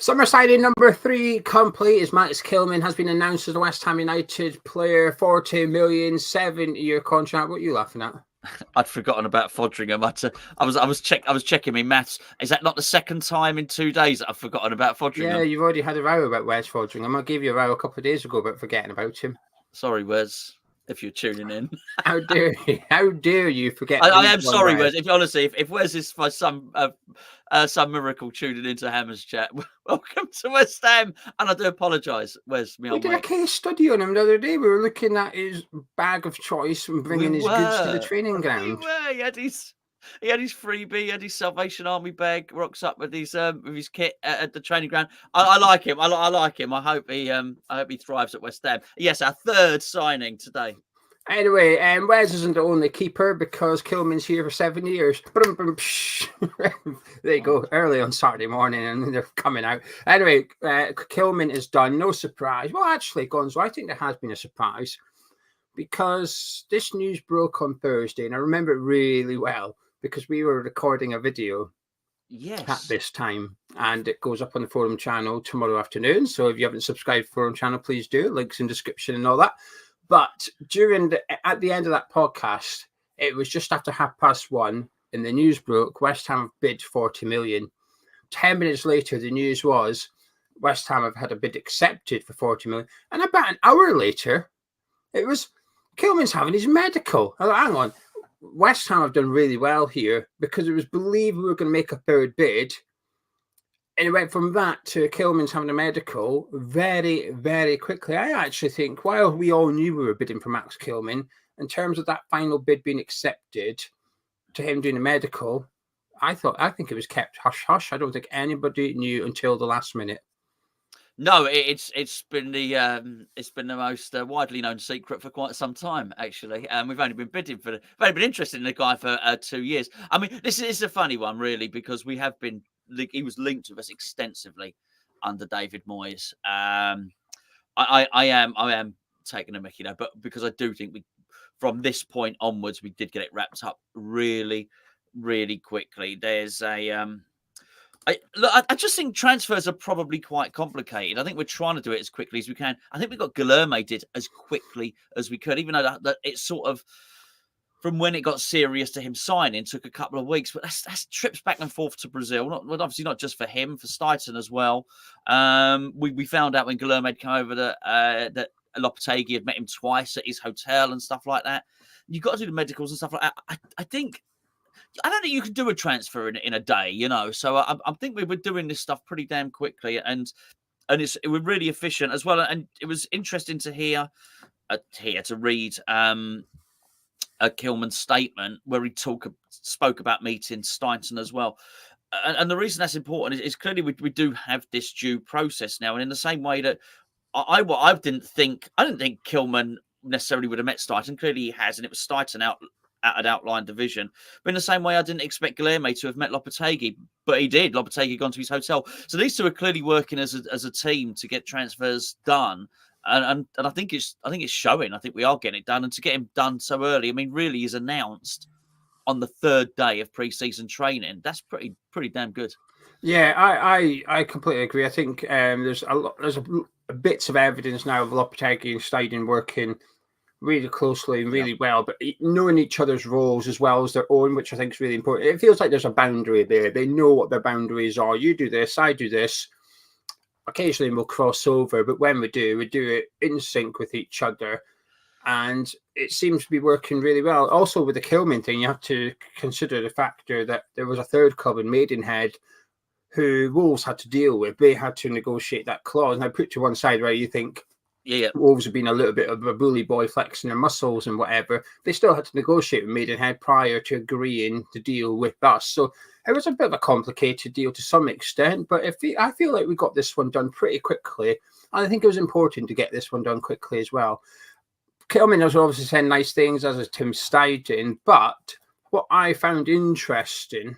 Summer signing number 3 complete as Max Kilman has been announced as the West Ham United player. 40 million, 7-year contract. What are you laughing at? I'd forgotten about Fodringham. I was checking my maths. Is that not the second time in 2 days that I've forgotten about Fodringham? Yeah, you've already had a row about Wes Fodringham. I gave you a row a couple of days ago about forgetting about him. Sorry, Wes, if you're tuning in. How dare you? How dare you forget? I am sorry, Wes. If Wes is by some miracle tuning into Hammer's chat, welcome to West Ham, and I do apologise, Wes. We did a case study on him the other day. We were looking at his bag of choice and bringing his goods to the training ground. He had his freebie, he had his Salvation Army bag, rocks up with his kit at the training ground. I like him. I like him. I hope he thrives at West Ham. Yes, our third signing today. Anyway, Wes isn't the only keeper because Kilman's here for 7 years. There you go, early on Saturday morning and they're coming out. Anyway, Kilman is done. No surprise. Well, actually, Gonzo, I think there has been a surprise because this news broke on Thursday and I remember it really well because we were recording a video at this time and it goes up on the forum channel tomorrow afternoon. So if you haven't subscribed to the forum channel, please do. Links in the description and all that. But at the end of that podcast, it was just after 1:30 and the news broke, West Ham have bid 40 million. 10 minutes later, the news was West Ham have had a bid accepted for 40 million. And about an hour later, it was Kilman's having his medical. I thought, hang on, West Ham have done really well here because it was believed we were going to make a third bid. And it went from that to Kilman's having a medical very, very quickly. I actually think, while we all knew we were bidding for Max Kilman, in terms of that final bid being accepted to him doing a medical, I think it was kept hush-hush. I don't think anybody knew until the last minute. No, it's been the most widely known secret for quite some time, actually. We've only been interested in the guy for 2 years. I mean, this is a funny one, really, because he was linked with us extensively under David Moyes. I am taking a mickey now, but because I do think from this point onwards, we did get it wrapped up really, really quickly. There's I just think transfers are probably quite complicated. I think we're trying to do it as quickly as we can. I think we got Guilherme did as quickly as we could, even though that it's sort of from when it got serious to him signing took a couple of weeks. But that's trips back and forth to Brazil. Obviously not just for him, for Steidten as well. We found out when Guilherme had come over that Lopetegui had met him twice at his hotel and stuff like that. You've got to do the medicals and stuff like that. I don't think you can do a transfer in a day, you know. So I think we were doing this stuff pretty damn quickly, and it was really efficient as well. And it was interesting to read Kilman's statement where he spoke about meeting Steidten as well. And the reason that's important is clearly we do have this due process now, and in the same way that I didn't think Kilman necessarily would have met Steidten. Clearly he has, and it was Steidten out at an outline division. But in the same way, I didn't expect Guilherme to have met Lopetegui, but he did. Lopetegui had gone to his hotel. So these two are clearly working as a team to get transfers done. And I think it's showing. I think we are getting it done. And to get him done so early, I mean, really is announced on the third day of pre-season training. That's pretty damn good. Yeah, I completely agree. I think there's bits of evidence now of Lopetegui and Steidten working really closely and really well, but knowing each other's roles as well as their own, which I think is really important. It feels like there's a boundary there. They know what their boundaries are. You do this, I do this. Occasionally we'll cross over, but when we do it in sync with each other. And it seems to be working really well. Also with the Kilman thing, you have to consider the factor that there was a third club in Maidenhead who Wolves had to deal with. They had to negotiate that clause. Now put to one side where you think, Wolves have been a little bit of a bully boy flexing their muscles and whatever. They still had to negotiate with Maidenhead prior to agreeing to deal with us. So it was a bit of a complicated deal to some extent, but I feel like we got this one done pretty quickly. And I think it was important to get this one done quickly as well. Kilman has obviously said nice things, as is Tim Steidten, but what I found interesting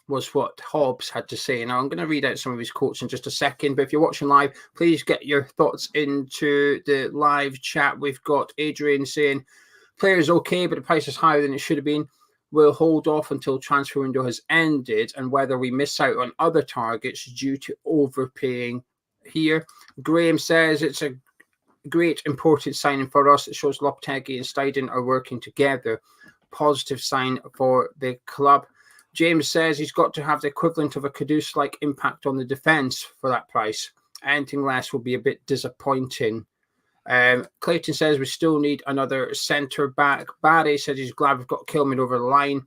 was what Hobbs had to say. Now, I'm going to read out some of his quotes in just a second, but if you're watching live, please get your thoughts into the live chat. We've got Adrian saying, players okay, but the price is higher than it should have been. will hold off until transfer window has ended and whether we miss out on other targets due to overpaying here. Graham says it's a great important signing for us. It shows Lopetegui and Steidten are working together. Positive sign for the club. James says he's got to have the equivalent of a Kudus-like impact on the defence for that price. Anything less will be a bit disappointing. Clayton says we still need another centre-back. Barry says he's glad we've got Kilman over the line,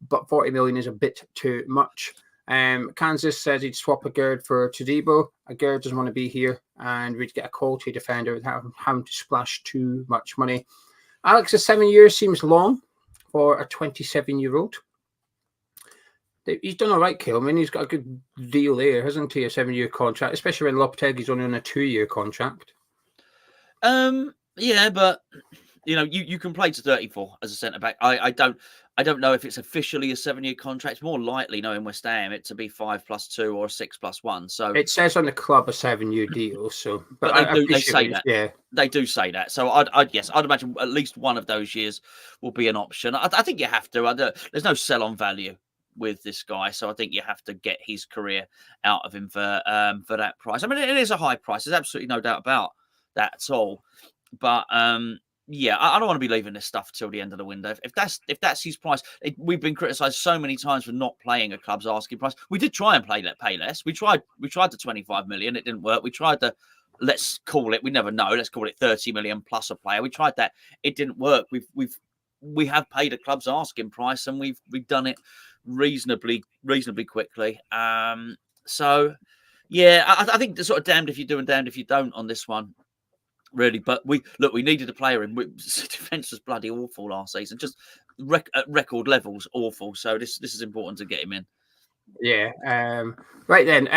but 40 million is a bit too much. Kansas says he'd swap a Gerd for Todibo. A Gerd doesn't want to be here, and we'd get a quality defender without having to splash too much money. Alex's 7 years seems long for a 27-year-old. He's done all right, Kilman. He's got a good deal there, hasn't he? A 7-year contract, especially when Lopetegui's only on a 2-year contract. Yeah, but you can play to 34 as a centre back. I don't know if it's officially a 7-year contract. It's more likely, knowing West Ham, it to be 5+2 or 6+1. So it says on the club a 7-year deal. So, but they say that. Yeah, they do say that. So I'd imagine at least one of those years will be an option. I think you have to. There's no sell-on value with this guy, so I think you have to get his career out of him for that price. I mean, it is a high price. There's absolutely no doubt about that at all. But yeah, I don't want to be leaving this stuff till the end of the window. If that's his price, we've been criticised so many times for not playing a club's asking price. We did try and pay less. We tried the 25 million. It didn't work. We tried the, let's call it, we never know, let's call it 30 million plus a player. We tried that. It didn't work. We have paid a club's asking price, and we've done it reasonably quickly. So yeah, I think the sort of damned if you do and damned if you don't on this one, really. But we needed a player in. Defence was bloody awful last season, just at record levels awful. So this is important to get him in. Yeah. Right then.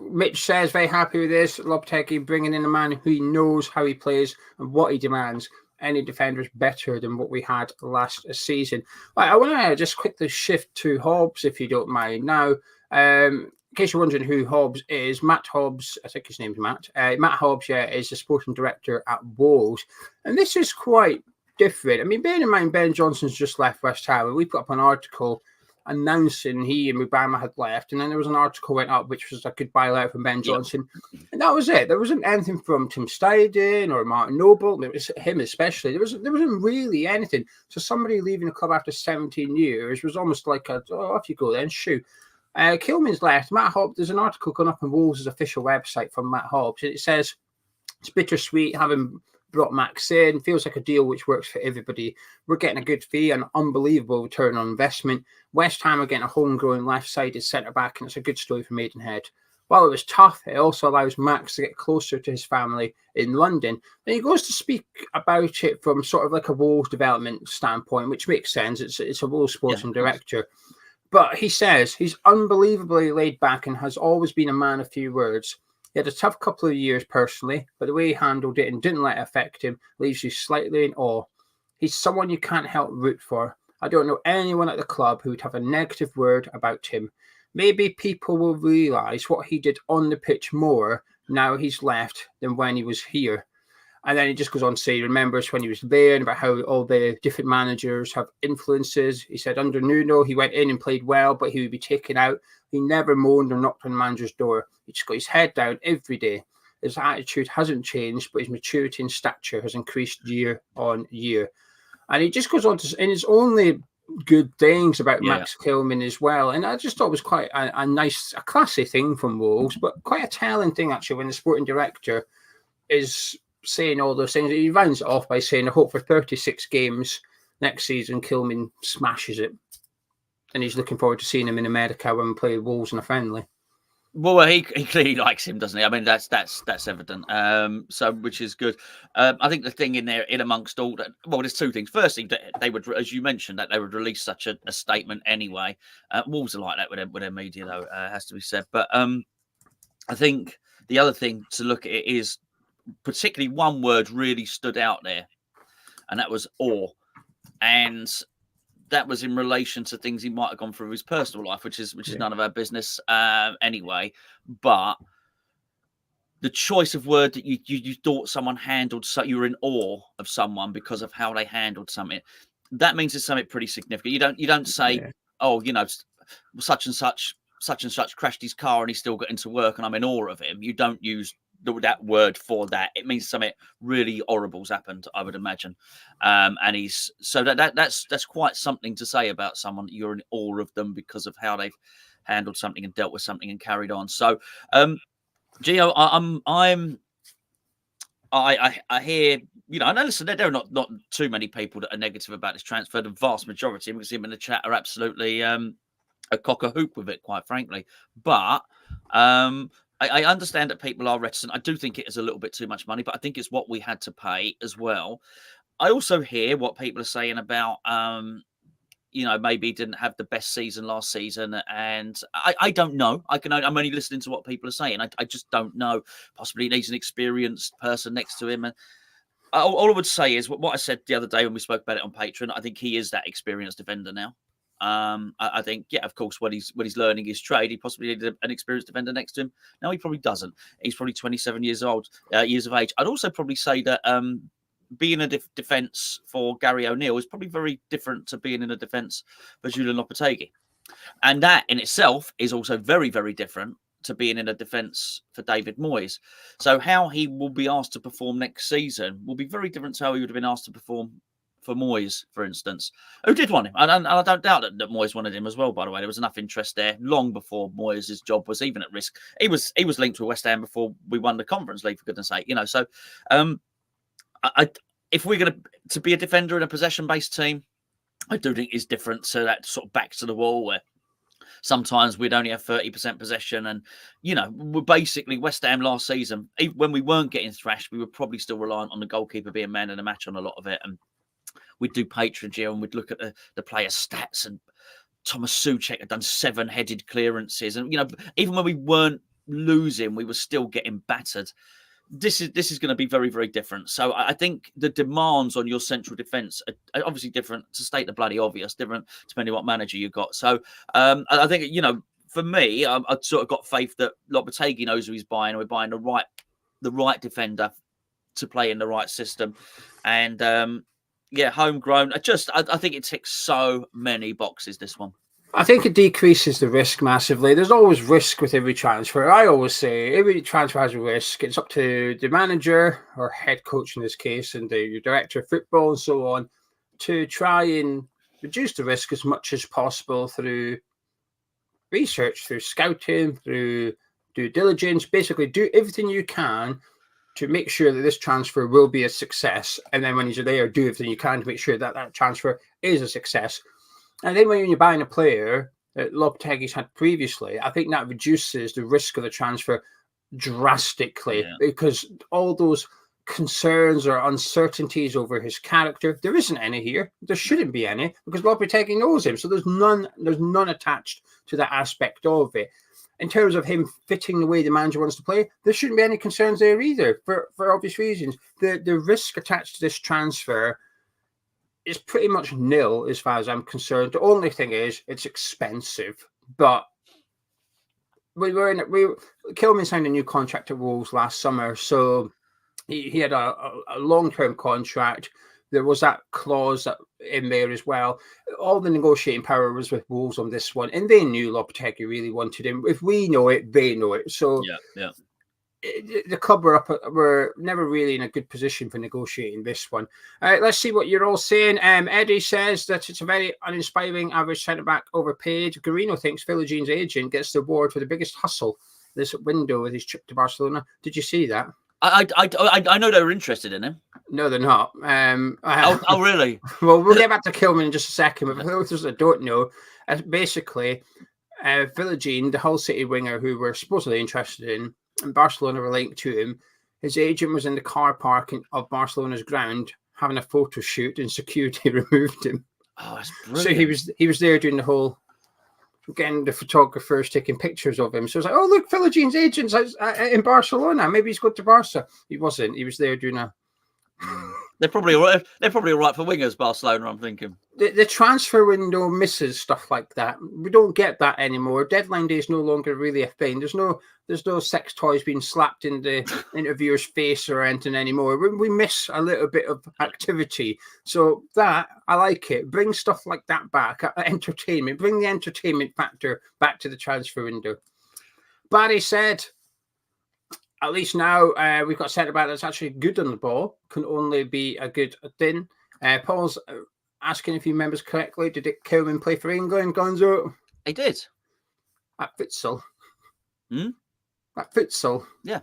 Mitch says very happy with this. Lopetegui bringing in a man who knows how he plays and what he demands. Any defender is better than what we had last season. Right, I want to just quickly shift to Hobbs, if you don't mind. Now, in case you're wondering who Hobbs is, Matt Hobbs, I think his name's Matt. Matt Hobbs, is the sporting director at Wolves. And this is quite different. I mean, bearing in mind, Ben Johnson's just left West Ham, and we've got up an article announcing he and Mubama had left, and then there was an article went up which was a goodbye letter from Ben Johnson, and that was it. There wasn't anything from Tim Steidten or Martin Noble. It was him especially. There wasn't really anything. So somebody leaving the club after 17 years was almost like off you go then, shoo. Kilman's left. Matt Hobbs, there's an article going up on Wolves' official website from Matt Hobbs, and it says it's bittersweet having brought Max in. Feels like a deal which works for everybody. We're getting a good fee and unbelievable return on investment. West Ham are getting a homegrown left-sided centre-back, and it's a good story for Maidenhead. While it was tough, it also allows Max to get closer to his family in London. And he goes to speak about it from sort of like a Wolves development standpoint, which makes sense. It's a Wolves sporting director. But he says he's unbelievably laid back and has always been a man of few words. He had a tough couple of years personally, but the way he handled it and didn't let it affect him leaves you slightly in awe. He's someone you can't help root for. I don't know anyone at the club who would have a negative word about him. Maybe people will realise what he did on the pitch more now he's left than when he was here. And then he just goes on to say he remembers when he was there and about how all the different managers have influences. He said under Nuno, he went in and played well, but he would be taken out. He never moaned or knocked on the manager's door. He just got his head down every day. His attitude hasn't changed, but his maturity and stature has increased year on year. And he just goes on to, and it's only good things about Max Kilman as well. And I just thought it was quite a nice, a classy thing from Wolves, but quite a telling thing actually when the sporting director is saying all those things. He rounds it off by saying, I hope for 36 games next season, Kilman smashes it. And he's looking forward to seeing him in America when we play Wolves in a friendly. Well, he clearly likes him, doesn't he? I mean, that's evident. So which is good. I think the thing in there, in amongst all that, well, there's two things. Firstly, they would, as you mentioned, that they would release such a statement anyway. Wolves are like that with their media, though, has to be said. But I think the other thing to look at it is particularly one word really stood out there, and that was awe. And that was in relation to things he might have gone through his personal life, which is none of our business anyway. But the choice of word that you thought someone handled, so you were in awe of someone because of how they handled something. that means it's something pretty significant. You don't say, oh, such and such crashed his car and he still got into work and I'm in awe of him. You don't use that word for that. It means something really horrible's happened, I would imagine. And that's quite something to say about someone. You're in awe of them because of how they've handled something and dealt with something and carried on. So, Geo, I hear, I know, listen, there are not too many people that are negative about this transfer. The vast majority, we can see them in the chat, are absolutely a cock a hoop with it, quite frankly. But I understand that people are reticent. I do think it is a little bit too much money, but I think it's what we had to pay as well. I also hear what people are saying about, maybe he didn't have the best season last season. And I don't know. I'm only listening to what people are saying. I just don't know. Possibly he needs an experienced person next to him. And all I would say is what I said the other day when we spoke about it on Patreon. I think he is that experienced defender now. I think, of course, when he's learning his trade, he possibly needed an experienced defender next to him. No, he probably doesn't. He's probably 27 years of age. I'd also probably say that being a defence for Gary O'Neill is probably very different to being in a defence for Julen Lopetegui. And that in itself is also very, very different to being in a defence for David Moyes. So how he will be asked to perform next season will be very different to how he would have been asked to perform for Moyes, for instance, who did want him. I don't doubt that Moyes wanted him as well, by the way. There was enough interest there long before Moyes' job was even at risk. He was linked to West Ham before we won the Conference League, for goodness sake. So if we're going to be a defender in a possession-based team, I do think it's different to that sort of back to the wall where sometimes we'd only have 30% possession. And, we're basically West Ham last season, even when we weren't getting thrashed, we were probably still reliant on the goalkeeper being man of the match on a lot of it. And we'd do Patreon, Geo, and we'd look at the player stats. And Thomas Souček had done 7-headed clearances. And, even when we weren't losing, we were still getting battered. This is going to be very, very different. So I think the demands on your central defence are obviously different, to state the bloody obvious, different depending on what manager you've got. So I think, for me, I've sort of got faith that Lopetegui knows who he's buying. And we're buying the right defender to play in the right system. And, homegrown. I think it ticks so many boxes, this one. I think it decreases the risk massively. There's always risk with every transfer. I always say every transfer has a risk. It's up to the manager or head coach in this case and the director of football and so on to try and reduce the risk as much as possible through research, through scouting, through due diligence. Basically, do everything you can to make sure that this transfer will be a success. And then when you're there, do everything you can to make sure that that transfer is a success. And then when you're buying a player that Lopetegui's had previously, I think that reduces the risk of the transfer drastically because all those concerns or uncertainties over his character, there isn't any here. There shouldn't be any because Lopetegui knows him. So there's none attached to that aspect of it. In terms of him fitting the way the manager wants to play, there shouldn't be any concerns there either for obvious reasons. The risk attached to this transfer is pretty much nil as far as I'm concerned. The only thing is it's expensive, but Kilman signed a new contract at Wolves last summer, so he had a long-term contract. There was that clause in there as well. All the negotiating power was with Wolves on this one, and they knew Lopetegui really wanted him. If we know it, they know it. So yeah. The club were never really in a good position for negotiating this one. All right, let's see what you're all saying. Eddie says that it's a very uninspiring average centre-back overpaid. Garino thinks Philogene agent gets the award for the biggest hustle this window with his trip to Barcelona. Did you see that? I know they were interested in him. No, they're not. Oh, really? Well, we'll get back to Kilman in just a second. But for those that don't know, basically, Philogene, the Hull City winger who we're supposedly interested in, and Barcelona were linked to him. His agent was in the car park of Barcelona's ground having a photo shoot, and security removed him. Oh, that's brilliant. So he was there doing the whole, getting the photographers taking pictures of him. So it's like, oh look, Philogene's agent's in Barcelona. Maybe he's going to Barca. He wasn't. He was there doing a They're probably all right. They're probably all right for wingers, Barcelona. I'm thinking. The transfer window misses stuff like that. We don't get that anymore. Deadline day is no longer really a thing. There's no sex toys being slapped in the interviewer's face or anything anymore. We miss a little bit of activity. So that, I like it. Bring stuff like that back. Entertainment. Bring the entertainment factor back to the transfer window. Barry said, at least now we've got a centre-back that's actually good on the ball. Can only be a good thing. Paul's asking if he remembers correctly, did Kilman play for England, Gonzo? He did. At futsal. Hmm? At futsal. Yeah.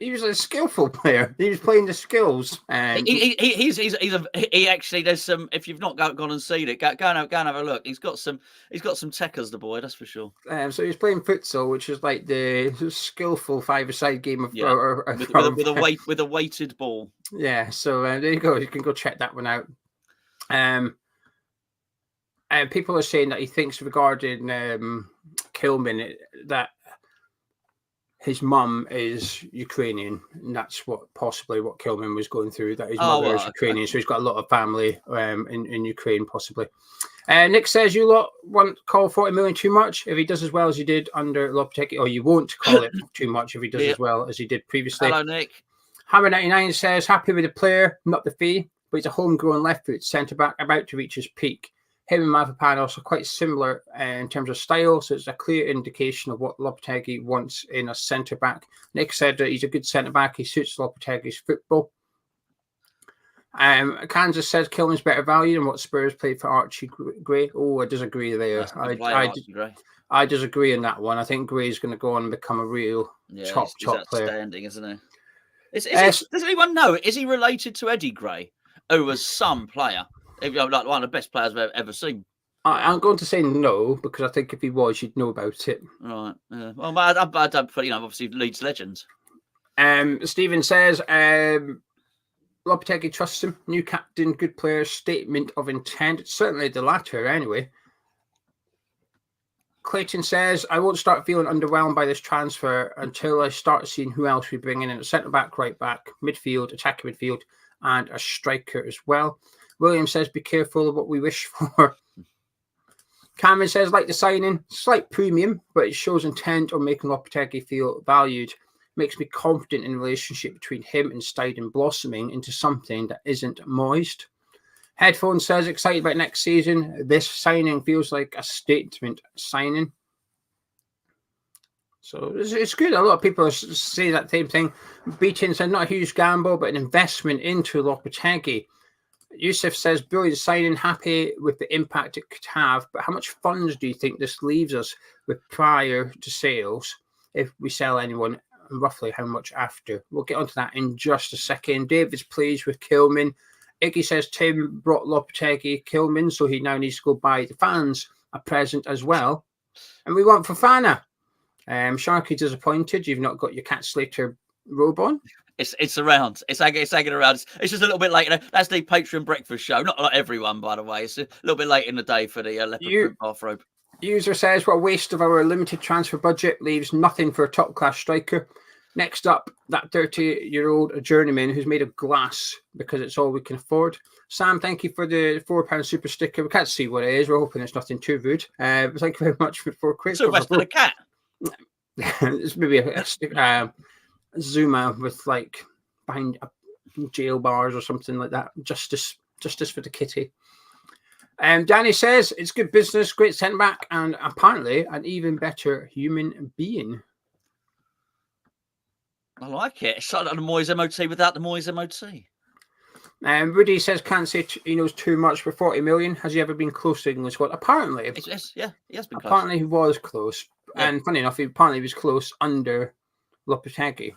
He was a skillful player. He was playing the skills. He actually, there's some, if you've not gone and seen it, go and have a look. He's got some techers, the boy, that's for sure. So he was playing futsal, which is like the skillful five-a-side game of with a weighted ball. Yeah, so there you go. You can go check that one out. People are saying that he thinks regarding Kilman that his mum is Ukrainian, and that's possibly what Kilman was going through. That his mother is Ukrainian, so he's got a lot of family in Ukraine, possibly. Nick says you lot won't call 40 million too much if he does as well as he did under Lopetegui, or you won't call it too much if he does as well as he did previously. Hello, Nick. Hammer 99 says happy with the player, not the fee, but he's a homegrown left foot centre back about to reach his peak. Him and Mavropanos are quite similar in terms of style, so it's a clear indication of what Lopetegui wants in a centre-back. Nick said that he's a good centre-back. He suits Lopetegui's football. Kansas says Kilman's better value than what Spurs played for Archie Gray. Oh, I disagree there. I disagree on that one. I think Gray's going to go on and become a real top player. Outstanding, isn't he? Does anyone know? Is he related to Eddie Gray, who was some player? Like one of the best players I've ever seen. I'm going to say no, because I think if he was, you'd know about it. Right. Well, I don't put, obviously Leeds legends. Stephen says Lopetegui trusts him. New captain, good player, statement of intent. It's certainly the latter, anyway. Clayton says, I won't start feeling underwhelmed by this transfer until I start seeing who else we bring in at centre-back, right-back, midfield, attacking midfield, and a striker as well. William says, be careful of what we wish for. Cameron says, like the signing, slight premium, but it shows intent on making Lopetegui feel valued. Makes me confident in the relationship between him and Steidten blossoming into something that isn't moist. Headphone says, excited about next season. This signing feels like a statement signing. So it's good. A lot of people say that same thing. Beaton said, not a huge gamble, but an investment into Lopetegui. Yusuf says, brilliant signing, happy with the impact it could have, but how much funds do you think this leaves us with prior to sales if we sell anyone, and roughly how much after? We'll get onto that in just a second. David's pleased with Kilman. Iggy says Tim brought Lopetegui Kilman, so he now needs to go buy the fans a present as well. And we want Fofana. Sharky disappointed. You've not got your Cat Slater robe on. It's around. It's hanging around. It's just a little bit late. That's the Patreon breakfast show. Not everyone, by the way. It's a little bit late in the day for the leopard print bathrobe. User says, what a waste of our limited transfer budget. Leaves nothing for a top-class striker. Next up, that 30-year-old journeyman who's made of glass because it's all we can afford. Sam, thank you for the £4 super sticker. We can't see what it is. We're hoping it's nothing too rude. But thank you very much for £4. So West of the Cat. It's maybe a zoom out with like behind jail bars or something like that. Justice for the kitty. Danny says it's good business, great centre back, and apparently an even better human being. I like it. It's like the Moyes MOT without the Moyes MOT. Rudy says can't say he knows too much for 40 million. Has he ever been close to England squad? Apparently, he has been close. Apparently, he was close, and funny enough, he was close under Lopetegui.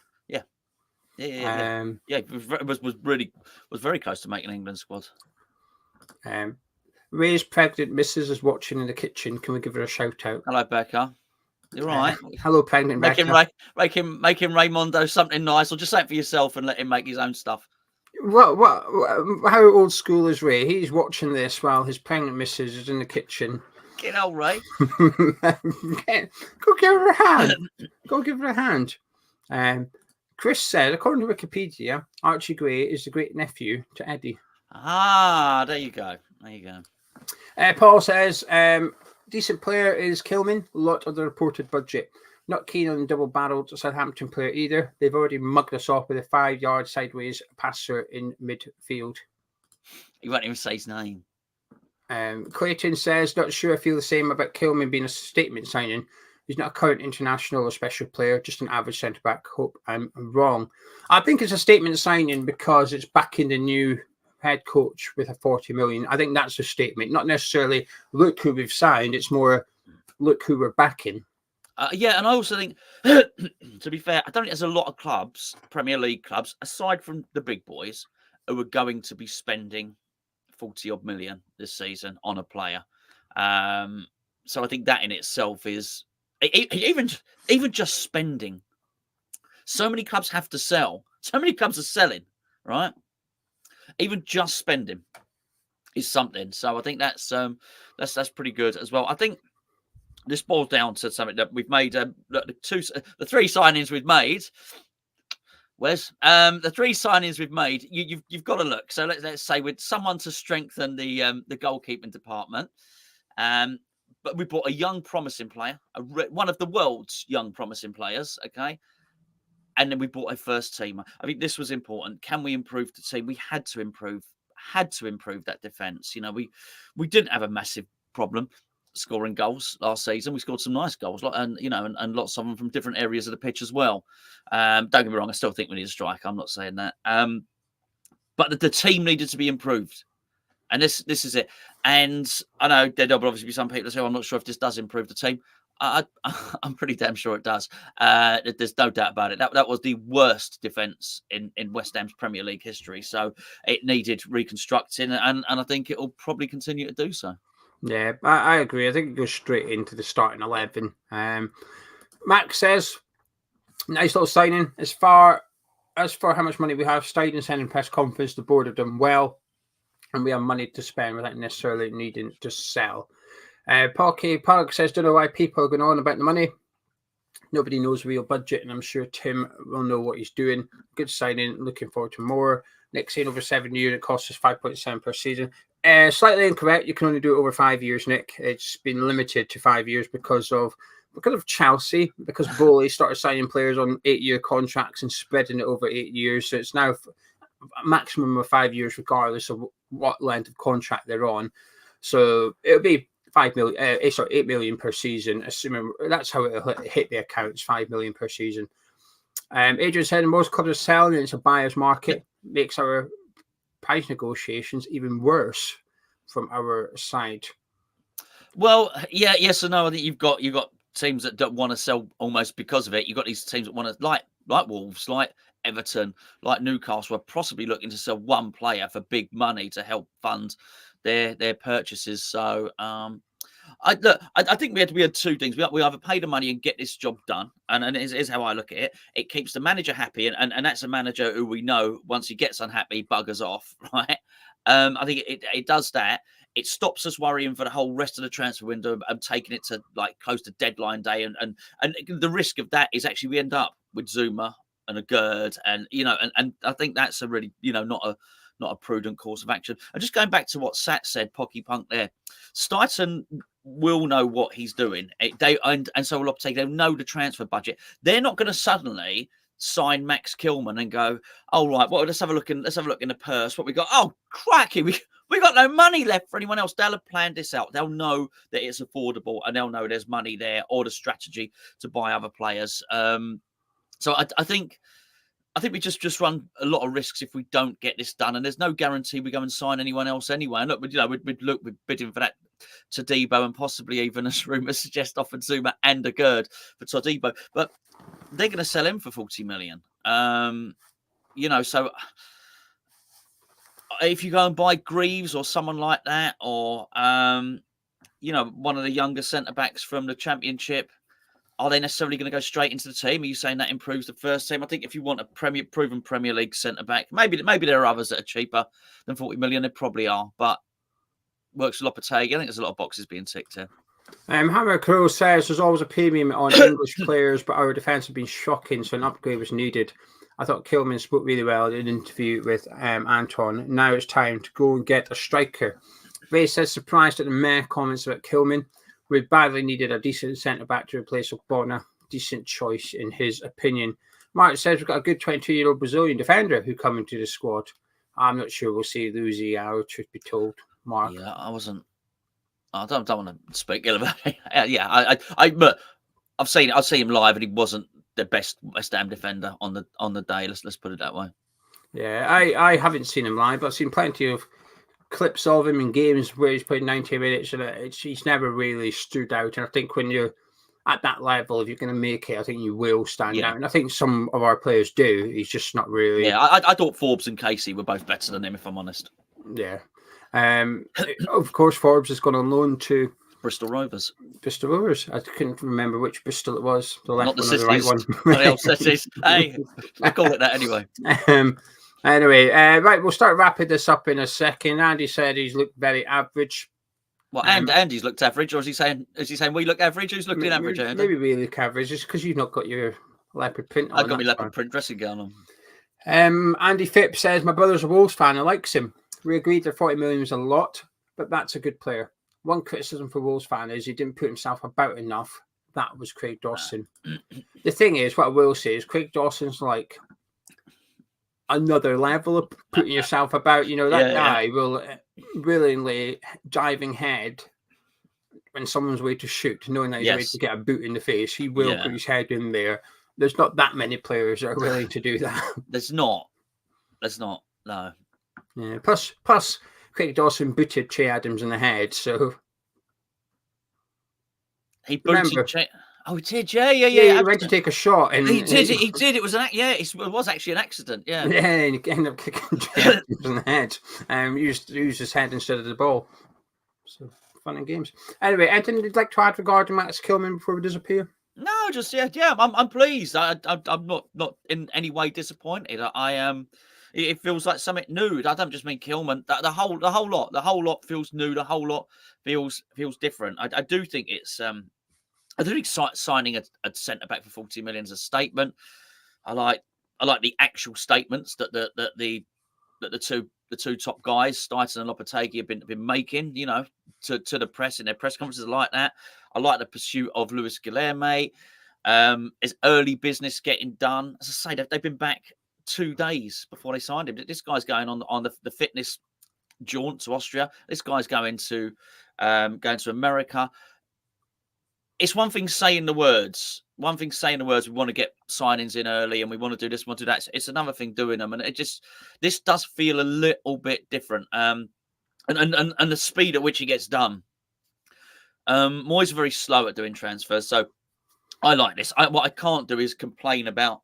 Was very close to making England squad. Ray's pregnant missus is watching in the kitchen. Can we give her a shout out? Hello, Becca. You're right. Hello, pregnant Becca. Make him Raymondo something nice, or just say it for yourself and let him make his own stuff. How old school is Ray? He's watching this while his pregnant missus is in the kitchen. Get old Ray. Go give her a hand. Go give her a hand. Chris said, according to Wikipedia, Archie Gray is the great nephew to Eddie. Ah, there you go. There you go. Paul says, decent player is Kilman. Lot of the reported budget. Not keen on double-barreled Southampton player either. They've already mugged us off with a 5-yard sideways passer in midfield. He won't even say his name. Clayton says, not sure I feel the same about Kilman being a statement signing. He's not a current international or special player, just an average centre-back. Hope I'm wrong. I think it's a statement signing because it's backing the new head coach with a 40 million. I think that's a statement, not necessarily look who we've signed. It's more look who we're backing. Yeah, and I also think, to be fair, I don't think there's a lot of clubs, Premier League clubs, aside from the big boys, who are going to be spending 40-odd million this season on a player. So I think that in itself is, even just spending. So many clubs have to sell. So many clubs are selling, right? Even just spending is something. So I think that's pretty good as well. I think this boils down to something that we've made. The 3 signings we've made. Wes, the 3 signings we've made. You've got to look. So let's say with someone to strengthen the goalkeeping department. But we brought a young, promising player, one of the world's young, promising players. Okay. And then we bought a first teamer. I think this was important. Can we improve the team? We had to improve that defence. You know, we didn't have a massive problem scoring goals last season. We scored some nice goals, and lots of them from different areas of the pitch as well. Don't get me wrong, I still think we need a striker. I'm not saying that. But the team needed to be improved. And this is it. And I know there'll obviously be some people that say, I'm not sure if this does improve the team. I'm pretty damn sure it does. There's no doubt about it. That was the worst defence in West Ham's Premier League history. So it needed reconstructing, and I think it will probably continue to do so. Yeah, I agree. I think it goes straight into the starting 11. Max says, nice little signing. As for how much money we have, Steidten said in press conference, the board have done well, and we have money to spend without necessarily needing to sell. Paul K. Park says, don't know why people are going on about the money. Nobody knows the real budget, and I'm sure Tim will know what he's doing. Good signing. Looking forward to more. Nick saying over 7 years, it costs us 5.7 per season. Slightly incorrect. You can only do it over 5 years, Nick. It's been limited to 5 years because of Chelsea, because Bowley started signing players on 8-year contracts and spreading it over 8 years. So it's now a maximum of 5 years, regardless of what length of contract they're on. So it'll be 8 million per season, assuming that's how it'll hit the accounts, 5 million per season. Adrian said most clubs are selling, and it's a buyer's market. Makes our price negotiations even worse from our side. Well, yeah, yes and no. I think you've got teams that don't want to sell almost because of it. You've got these teams that want to, like Wolves, like Everton, like Newcastle, are possibly looking to sell one player for big money to help fund their purchases. So I think we had 2 things. We either pay the money and get this job done, and it is how I look at it. It keeps the manager happy, and that's a manager who we know once he gets unhappy, buggers off, right? I think it does that. It stops us worrying for the whole rest of the transfer window and taking it to like close to deadline day, and the risk of that is actually we end up with Zuma and a Gerd, and I think that's a really not a prudent course of action. And just going back to what Sat said, Pocky Punk there, Steidten will know what he's doing. And so will Lopetegui. They'll know the transfer budget. They're not going to suddenly sign Max Kilman and go, oh right, well let's have a look in the purse. What we got? Oh cracky, we got no money left for anyone else. They'll have planned this out. They'll know that it's affordable, and they'll know there's money there or the strategy to buy other players. So I think we just run a lot of risks if we don't get this done, and there's no guarantee we go and sign anyone else anyway. And look, we're bidding for that Todibo, and possibly even, as rumours suggest, offered Zuma and a Gerd for Todibo, but they're going to sell him for 40 million. So if you go and buy Greaves or someone like that, or one of the younger centre backs from the Championship, are they necessarily going to go straight into the team? Are you saying that improves the first team? I think if you want a proven Premier League centre-back, maybe there are others that are cheaper than 40 million. There probably are, but works with Lopetegui. I think there's a lot of boxes being ticked here. Hammer Crow says there's always a premium on English players, but our defence has been shocking, so an upgrade was needed. I thought Kilman spoke really well in an interview with Anton. Now it's time to go and get a striker. Ray says surprised at the mere comments about Kilman. We badly needed a decent centre-back to replace Ogbonna. Decent choice in his opinion. Mark says we've got a good 22-year-old Brazilian defender who come into the squad. I'm not sure we'll see Luziao, truth be told, Mark. Yeah, I don't want to speak ill about it. Yeah, but I've seen him live, and he wasn't the best West Ham defender on the day. Let's put it that way. Yeah, I haven't seen him live, but I've seen plenty of clips of him in games where he's played 90 minutes, and he's never really stood out. And I think when you're at that level, if you're going to make it, I think you will stand out. And I think some of our players do. He's just not really. Yeah, I thought Forbes and Casey were both better than him, if I'm honest. Yeah. Of course, Forbes has gone on loan to Bristol Rovers. Bristol Rovers. I couldn't remember which Bristol it was. The left Not the one or the right one. Not the old cities. Hey, I call it that anyway. Anyway, right, we'll start wrapping this up in a second. Andy said he's looked very average. Well, Andy's looked average, or is he saying we look average? Who's looking average? Maybe we look average, just because you've not got your leopard print on. I've got my leopard print dressing gown on. Andy Phipps says, my brother's a Wolves fan and likes him. We agreed that 40 million is a lot, but that's a good player. One criticism for Wolves fan is he didn't put himself about enough. That was Craig Dawson. The thing is, what I will say is Craig Dawson's like another level of putting yourself about. You know, that guy will willingly diving head when someone's way to shoot, knowing that he's ready to get a boot in the face. He will put his head in there. There's not that many players that are willing to do that. There's not. No. Yeah. Plus, Craig Dawson booted Che Adams in the head, so he booted Che. Oh, he did. Yeah. He went to take a shot, and he did. It was it was actually an accident. Yeah. Yeah, and he ended up kicking Che Adams in the head. Used his head instead of the ball. So fun and games. Anyway, anything you'd like to add regarding Max Kilman before we disappear? No, just I'm pleased. I'm not in any way disappointed. I am. It feels like something new. I don't just mean Kilman. The whole lot feels new. The whole lot feels different. I do think it's I do think signing a centre back for 40 million is a statement. I like the actual statements that the two top guys, Steidten and Lopetegui, have been making. You know, to the press in their press conferences like that. I like the pursuit of Luis Guilherme. Is early business getting done? As I say, they've been back 2 days before they signed him. This guy's going on the fitness jaunt to Austria. This guy's going to America. It's one thing saying the words. We want to get signings in early and we want to do this, we want to do that. It's another thing doing them, and this does feel a little bit different. And the speed at which it gets done. Moyes very slow at doing transfers, so I like this. What I can't do is complain about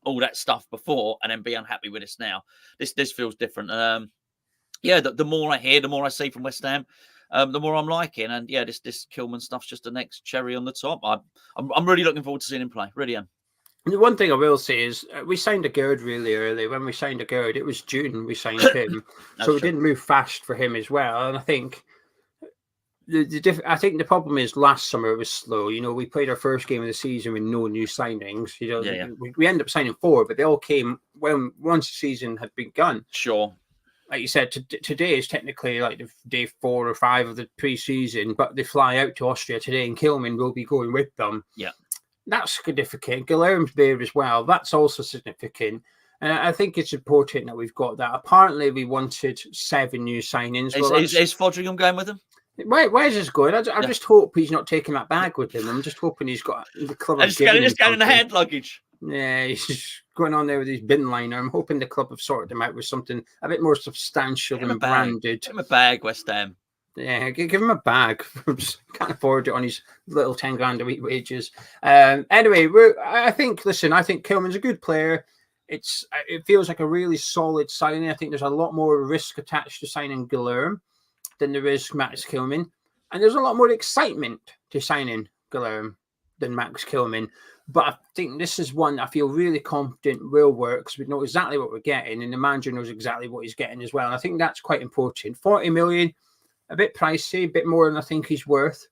all that stuff before and then be unhappy with this now. This feels different. The more I hear, the more I see from West Ham, the more I'm liking. And this Kilman stuff's just the next cherry on the top. I'm really looking forward to seeing him play. Really am. The one thing I will say is we signed a Gerd really early. When we signed a Gerd, it was June we signed him, so we didn't move fast for him as well. And I think the problem is last summer it was slow. You know, we played our first game of the season with no new signings. You know, we ended up signing 4, but they all came once the season had begun. Sure. Like you said, today is technically like the day 4 or 5 of the pre-season, but they fly out to Austria today, and Kilman will be going with them. Yeah, that's significant. Guilherme's there as well. That's also significant. And I think it's important that we've got that. Apparently, we wanted 7 new signings. Is Fodringham going with them? Where's this going? I just hope he's not taking that bag with him. I'm just hoping he's got the club. Just going in the hand luggage. Yeah, he's just going on there with his bin liner. I'm hoping the club have sorted him out with something a bit more substantial and branded. Give him a bag, West Ham. Yeah, give him a bag. Can't afford it on his little 10 grand a week wages. Anyway, I think Kilman's a good player. It feels like a really solid signing. I think there's a lot more risk attached to signing Guilherme than there is Max Kilman. And there's a lot more excitement to signing Guilherme than Max Kilman. But I think this is one I feel really confident will work because we know exactly what we're getting and the manager knows exactly what he's getting as well. And I think that's quite important. 40 million, a bit pricey, a bit more than I think he's worth.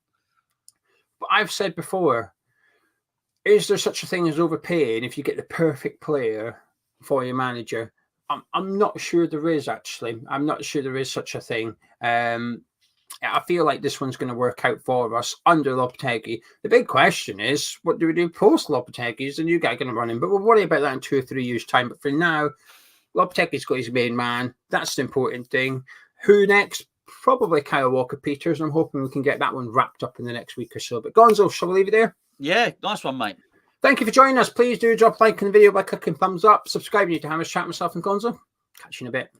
But I've said before, is there such a thing as overpaying if you get the perfect player for your manager. I'm not sure there is, actually. I'm not sure there is such a thing. I feel like this one's going to work out for us under Lopetegui. The big question is, what do we do post Lopetegui? Is the new guy going to run in? But we'll worry about that in 2 or 3 years' time. But for now, Lopetegui's got his main man. That's the important thing. Who next? Probably Kyle Walker-Peters. I'm hoping we can get that one wrapped up in the next week or so. But Gonzo, shall we leave it there? Yeah, nice one, mate. Thank you for joining us. Please do drop a like on the video by clicking thumbs up. Subscribe if you need to have a chat with myself and Gonzo. Catch you in a bit.